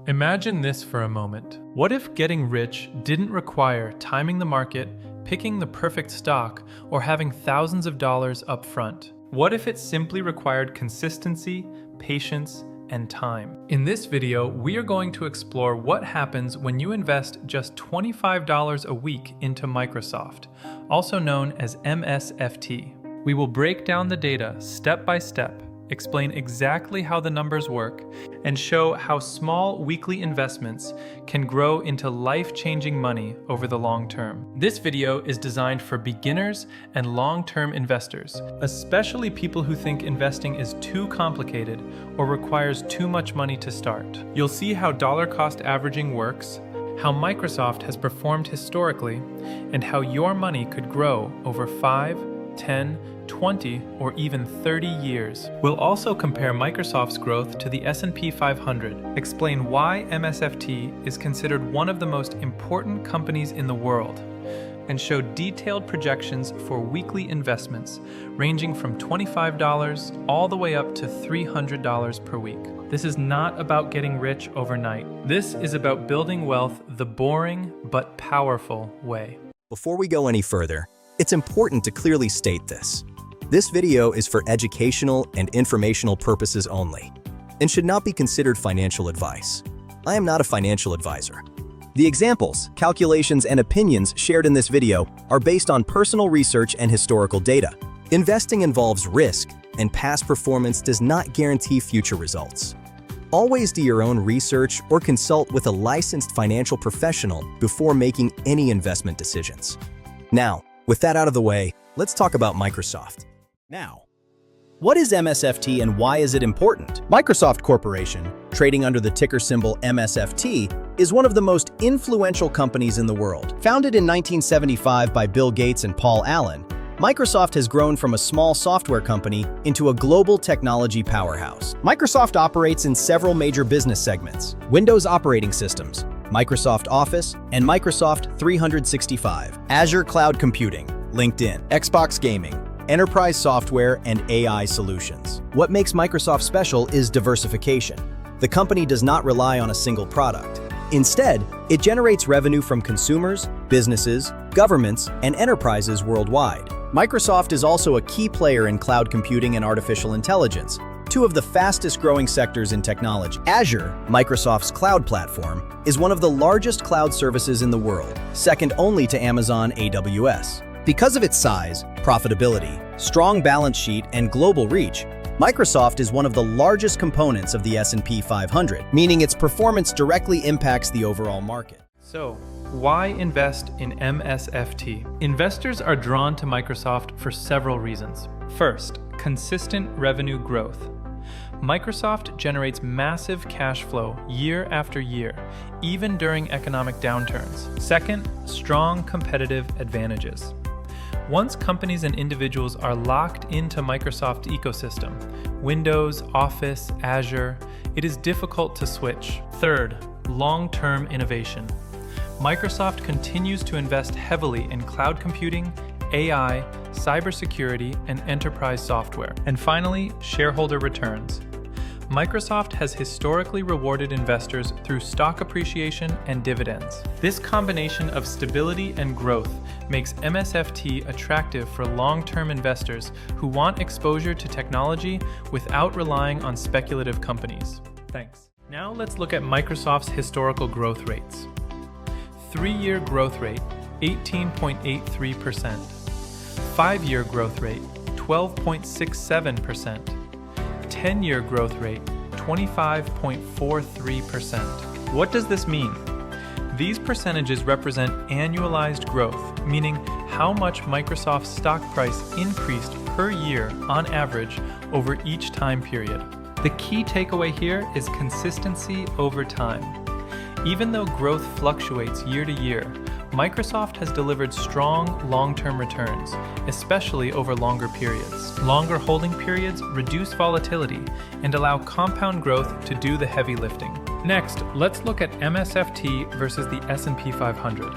Imagine this for a moment. What if getting rich didn't require timing the market, picking the perfect stock, or having thousands of dollars up front? What if it simply required consistency, patience, and time? In this video, we are going to explore what happens when you invest just $25 a week into Microsoft, also known as MSFT. We will break down the data step by step, explain exactly how the numbers work, and show how small weekly investments can grow into life-changing money over the long term. This video is designed for beginners and long-term investors, especially people who think investing is too complicated or requires too much money to start. You'll see how dollar cost averaging works, how Microsoft has performed historically, and how your money could grow over 5, 10, 20, or even 30 years. We'll also compare Microsoft's growth to the S&P 500, explain why MSFT is considered one of the most important companies in the world, and show detailed projections for weekly investments ranging from $25 all the way up to $300 per week. This is not about getting rich overnight. This is about building wealth the boring but powerful way. Before we go any further, it's important to clearly state this. This video is for educational and informational purposes only, and should not be considered financial advice. I am not a financial advisor. The examples, calculations, and opinions shared in this video are based on personal research and historical data. Investing involves risk, and past performance does not guarantee future results. Always do your own research or consult with a licensed financial professional before making any investment decisions. Now, with that out of the way, let's talk about Microsoft. Now, what is MSFT and why is it important? Microsoft Corporation, trading under the ticker symbol MSFT, is one of the most influential companies in the world. Founded in 1975 by Bill Gates and Paul Allen, Microsoft has grown from a small software company into a global technology powerhouse. Microsoft operates in several major business segments: Windows operating systems, Microsoft Office, and Microsoft 365, Azure Cloud Computing, LinkedIn, Xbox Gaming, enterprise software, and AI solutions. What makes Microsoft special is diversification. The company does not rely on a single product. Instead, it generates revenue from consumers, businesses, governments, and enterprises worldwide. Microsoft is also a key player in cloud computing and artificial intelligence, two of the fastest-growing sectors in technology. Azure, Microsoft's cloud platform, is one of the largest cloud services in the world, second only to Amazon AWS. Because of its size, profitability, strong balance sheet, and global reach, Microsoft is one of the largest components of the S&P 500, meaning its performance directly impacts the overall market. So, why invest in MSFT? Investors are drawn to Microsoft for several reasons. First, consistent revenue growth. Microsoft generates massive cash flow year after year, even during economic downturns. Second, strong competitive advantages. Once companies and individuals are locked into Microsoft ecosystem, Windows, Office, Azure, it is difficult to switch. Third, long-term innovation. Microsoft continues to invest heavily in cloud computing, AI, cybersecurity, and enterprise software. And finally, shareholder returns. Microsoft has historically rewarded investors through stock appreciation and dividends. This combination of stability and growth makes MSFT attractive for long-term investors who want exposure to technology without relying on speculative companies. Thanks. Now let's look at Microsoft's historical growth rates. 3-year growth rate, 18.83%. 5-year growth rate, 12.67%. 10-year growth rate, 25.43%. What does this mean? These percentages represent annualized growth, meaning how much Microsoft's stock price increased per year on average over each time period. The key takeaway here is consistency over time. Even though growth fluctuates year to year, Microsoft has delivered strong long-term returns, especially over longer periods. Longer holding periods reduce volatility and allow compound growth to do the heavy lifting. Next, let's look at MSFT versus the S&P 500.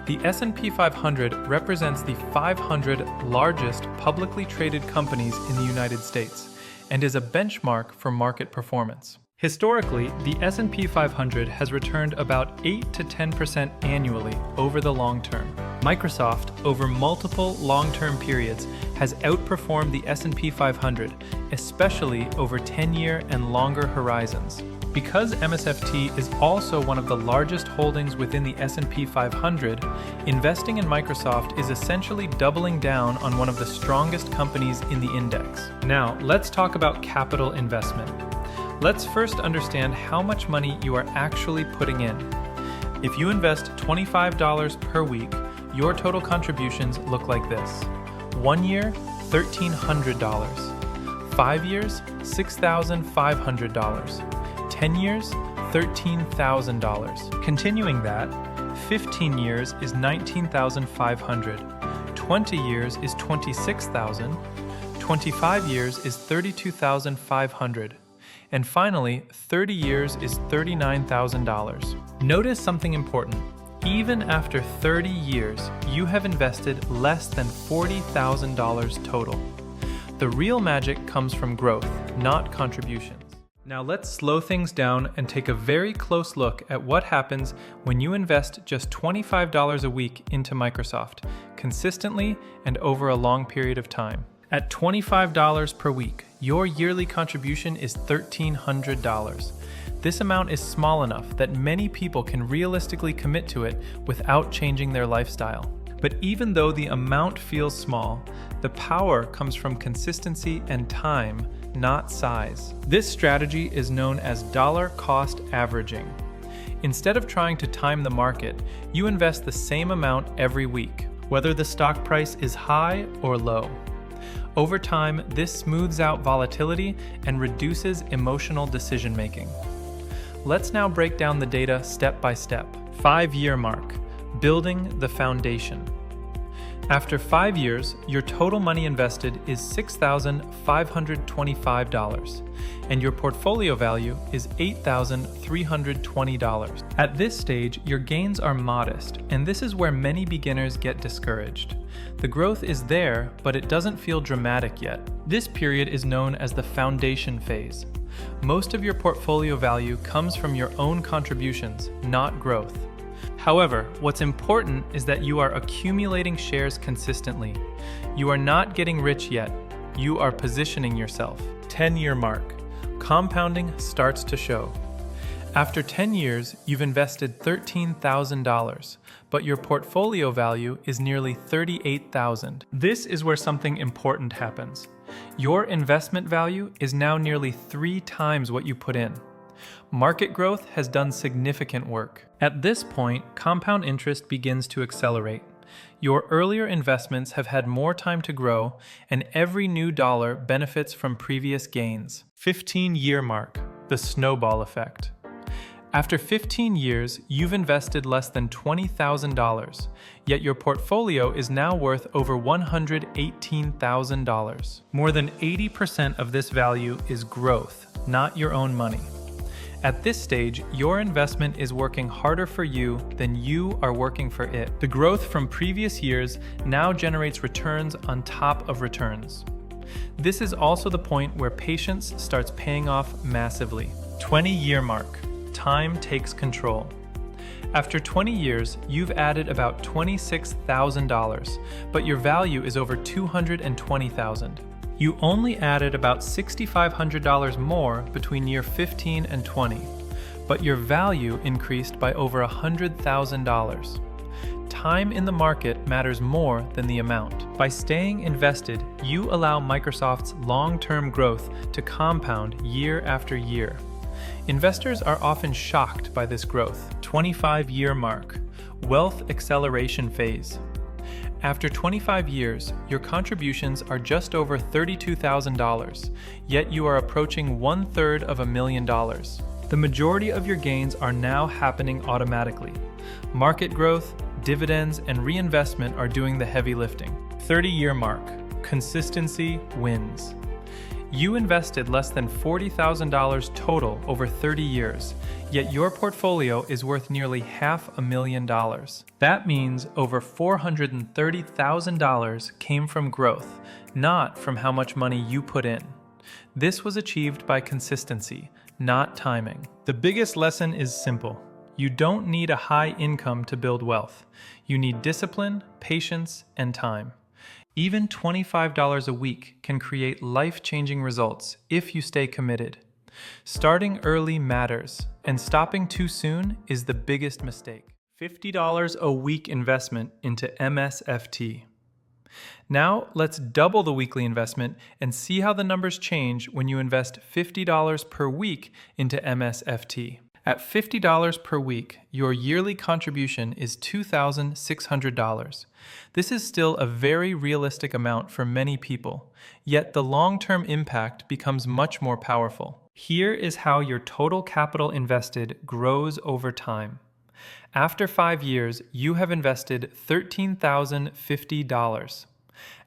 The S&P 500 represents the 500 largest publicly traded companies in the United States and is a benchmark for market performance. Historically, the S&P 500 has returned about 8 to 10% annually over the long term. Microsoft, over multiple long-term periods, has outperformed the S&P 500, especially over 10-year and longer horizons. Because MSFT is also one of the largest holdings within the S&P 500, investing in Microsoft is essentially doubling down on one of the strongest companies in the index. Now, let's talk about capital investment. Let's first understand how much money you are actually putting in. If you invest $25 per week, your total contributions look like this. 1 year, $1,300. 5 years, $6,500. 10 years, $13,000. Continuing that, 15 years is $19,500. 20 years is $26,000. 25 years is $32,500. And finally, 30 years is $39,000. Notice something important. Even after 30 years, you have invested less than $40,000 total. The real magic comes from growth, not contributions. Now let's slow things down and take a very close look at what happens when you invest just $25 a week into Microsoft, consistently and over a long period of time. At $25 per week, your yearly contribution is $1,300. This amount is small enough that many people can realistically commit to it without changing their lifestyle. But even though the amount feels small, the power comes from consistency and time, not size. This strategy is known as dollar cost averaging. Instead of trying to time the market, you invest the same amount every week, whether the stock price is high or low. Over time, this smooths out volatility and reduces emotional decision-making. Let's now break down the data step by step. 5-year mark, building the foundation. After 5 years, your total money invested is $6,525, and your portfolio value is $8,320. At this stage, your gains are modest, and this is where many beginners get discouraged. The growth is there, but it doesn't feel dramatic yet. This period is known as the foundation phase. Most of your portfolio value comes from your own contributions, not growth. However, what's important is that you are accumulating shares consistently. You are not getting rich yet. You are positioning yourself. 10-year mark. Compounding starts to show. After 10 years, you've invested $13,000, but your portfolio value is nearly $38,000. This is where something important happens. Your investment value is now nearly 3 times what you put in. Market growth has done significant work. At this point, compound interest begins to accelerate. Your earlier investments have had more time to grow, and every new dollar benefits from previous gains. 15-year mark, the snowball effect. After 15 years, you've invested less than $20,000, yet your portfolio is now worth over $118,000. More than 80% of this value is growth, not your own money. At this stage, your investment is working harder for you than you are working for it. The growth from previous years now generates returns on top of returns. This is also the point where patience starts paying off massively. 20-year mark. Time takes control. After 20 years, you've added about $26,000, but your value is over $220,000. You only added about $6,500 more between year 15 and 20, but your value increased by over $100,000. Time in the market matters more than the amount. By staying invested, you allow Microsoft's long-term growth to compound year after year. Investors are often shocked by this growth. 25-year mark, wealth acceleration phase. After 25 years, your contributions are just over $32,000, yet you are approaching $250,000. The majority of your gains are now happening automatically. Market growth, dividends, and reinvestment are doing the heavy lifting. 30-year mark, consistency wins. You invested less than $40,000 total over 30 years, yet your portfolio is worth nearly $500,000. That means over $430,000 came from growth, not from how much money you put in. This was achieved by consistency, not timing. The biggest lesson is simple. You don't need a high income to build wealth. You need discipline, patience, and time. Even $25 a week can create life-changing results if you stay committed. Starting early matters, and stopping too soon is the biggest mistake. $50 a week investment into MSFT. Now, let's double the weekly investment and see how the numbers change when you invest $50 per week into MSFT. At $50 per week, your yearly contribution is $2,600. This is still a very realistic amount for many people, yet the long-term impact becomes much more powerful. Here is how your total capital invested grows over time. After 5 years, you have invested $13,050.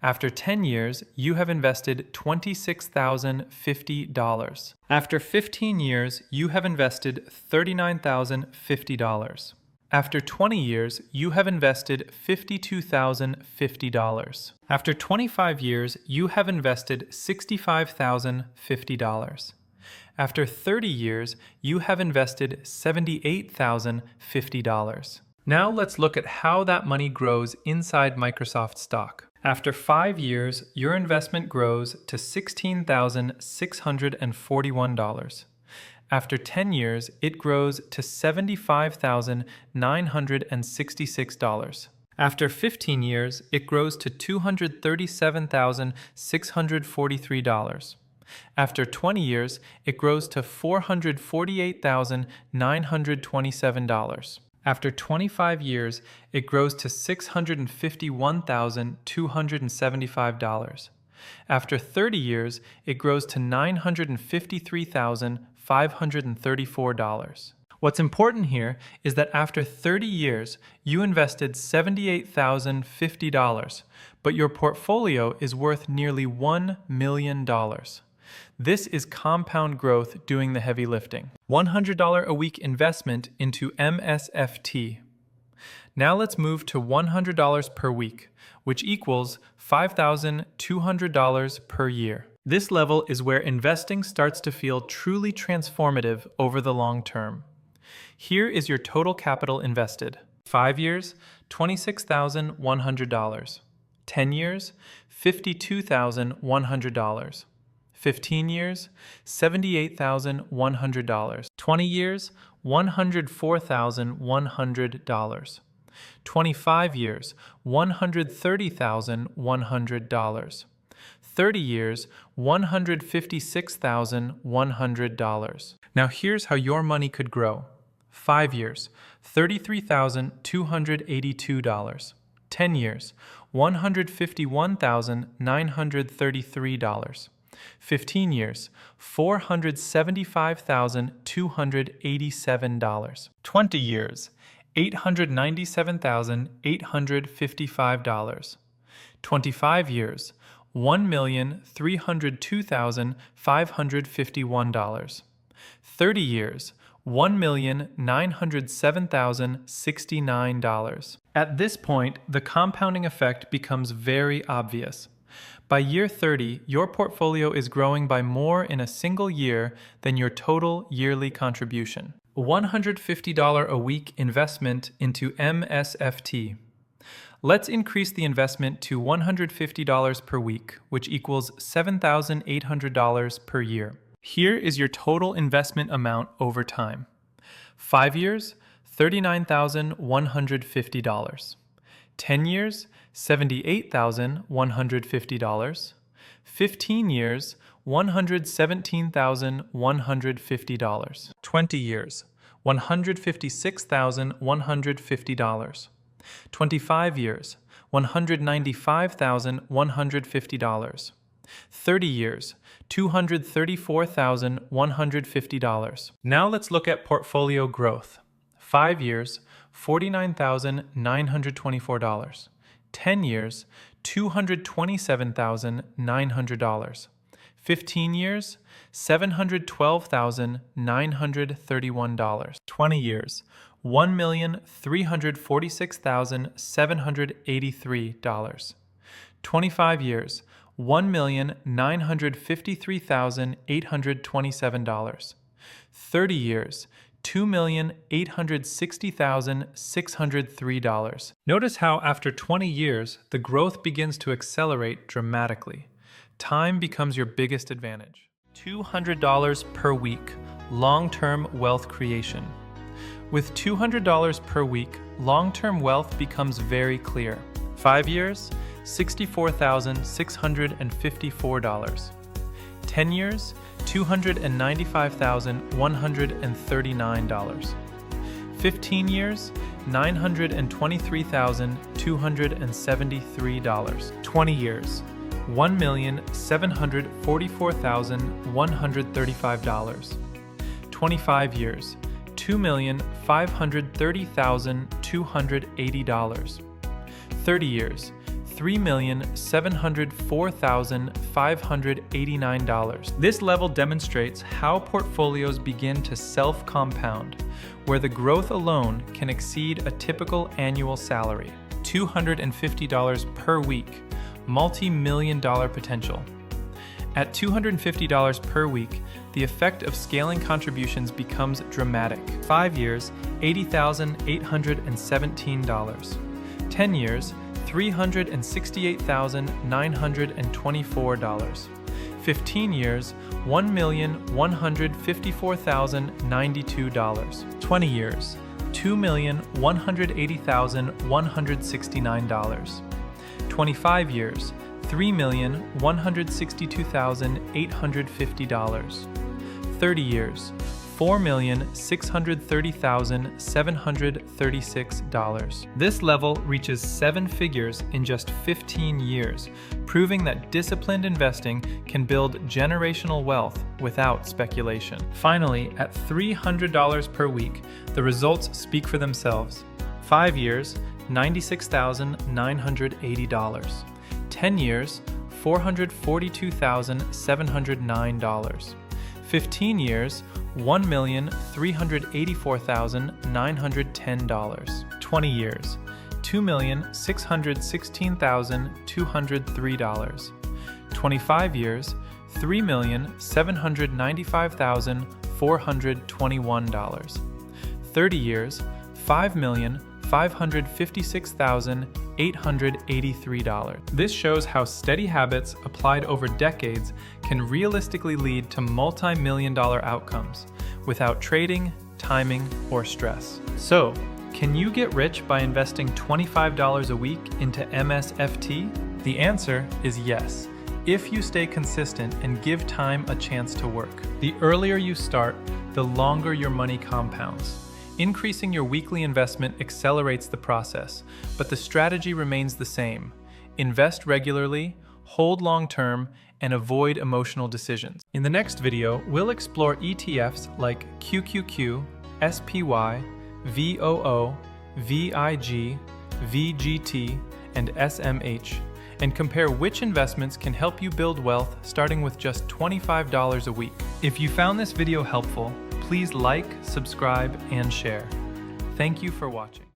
After 10 years, you have invested $26,050. After 15 years, you have invested $39,050. After 20 years, you have invested $52,050. After 25 years, you have invested $65,050. After 30 years, you have invested $78,050. Now let's look at how that money grows inside Microsoft stock. After 5 years, your investment grows to $16,641. After 10 years, it grows to $75,966. After 15 years, it grows to $237,643. After 20 years, it grows to $448,927. After 25 years, it grows to $651,275. After 30 years, it grows to $953,534. What's important here is that after 30 years, you invested $78,050, but your portfolio is worth nearly $1 million. This is compound growth doing the heavy lifting. $100 a week investment into MSFT. Now let's move to $100 per week, which equals $5,200 per year. This level is where investing starts to feel truly transformative over the long term. Here is your total capital invested. 5 years, $26,100. 10 years, $52,100. 15 years, $78,100. 20 years, $104,100. 25 years, $130,100. 30 years, $156,100. Now here's how your money could grow. 5 years, $33,282. 10 years, $151,933. 15 years, $475,287. 20 years, $897,855. 25 years, $1,302,551. 30 years, $1,907,069. At this point, the compounding effect becomes very obvious. By year 30, your portfolio is growing by more in a single year than your total yearly contribution. $150 a week investment into MSFT. Let's increase the investment to $150 per week, which equals $7,800 per year. Here is your total investment amount over time. 5 years, $39,150. 10 years, $78,150. 15 years, $117,150. 20 years, $156,150. 25 years, $195,150. 30 years, $234,150. Now let's look at portfolio growth. 5 years, $49,924. 10 years, $227,900. 15 years, $712,931. 20 years, $1,346,783. 25 years, $1,953,827. 30 years, $2,860,603. Notice how after 20 years, the growth begins to accelerate dramatically. Time becomes your biggest advantage. $200 per week, long-term wealth creation. With $200 per week, long-term wealth becomes very clear. 5 years, $64,654. 10 years, $295,139. 15 years, $923,273. 20 years, $1,744,135. 25 years, $2,530,280. 30 years, $3,704,589. This level demonstrates how portfolios begin to self-compound, where the growth alone can exceed a typical annual salary. $250 per week, multi-million-dollar potential. At $250 per week, the effect of scaling contributions becomes dramatic. 5 years, $80,817. 10 years, $368,924. 15 years, $1,154,092. 20 years, $2,180,169. 25 years, $3,162,850. 30 years, $4,630,736. This level reaches 7 figures in just 15 years, proving that disciplined investing can build generational wealth without speculation. Finally, at $300 per week, the results speak for themselves. 5 years, $96,980. 10 years, $442,709. 15 years, $1,384,910. 20 years, $2,616,203. 25 years, $3,795,421. 30 years, $5,556,883. This shows how steady habits applied over decades can realistically lead to multi-million-dollar outcomes without trading, timing, or stress. So, can you get rich by investing $25 a week into MSFT? The answer is yes, if you stay consistent and give time a chance to work. The earlier you start, the longer your money compounds. Increasing your weekly investment accelerates the process, but the strategy remains the same. Invest regularly, hold long-term, and avoid emotional decisions. In the next video, we'll explore ETFs like QQQ, SPY, VOO, VIG, VGT, and SMH, and compare which investments can help you build wealth starting with just $25 a week. If you found this video helpful, please like, subscribe, and share. Thank you for watching.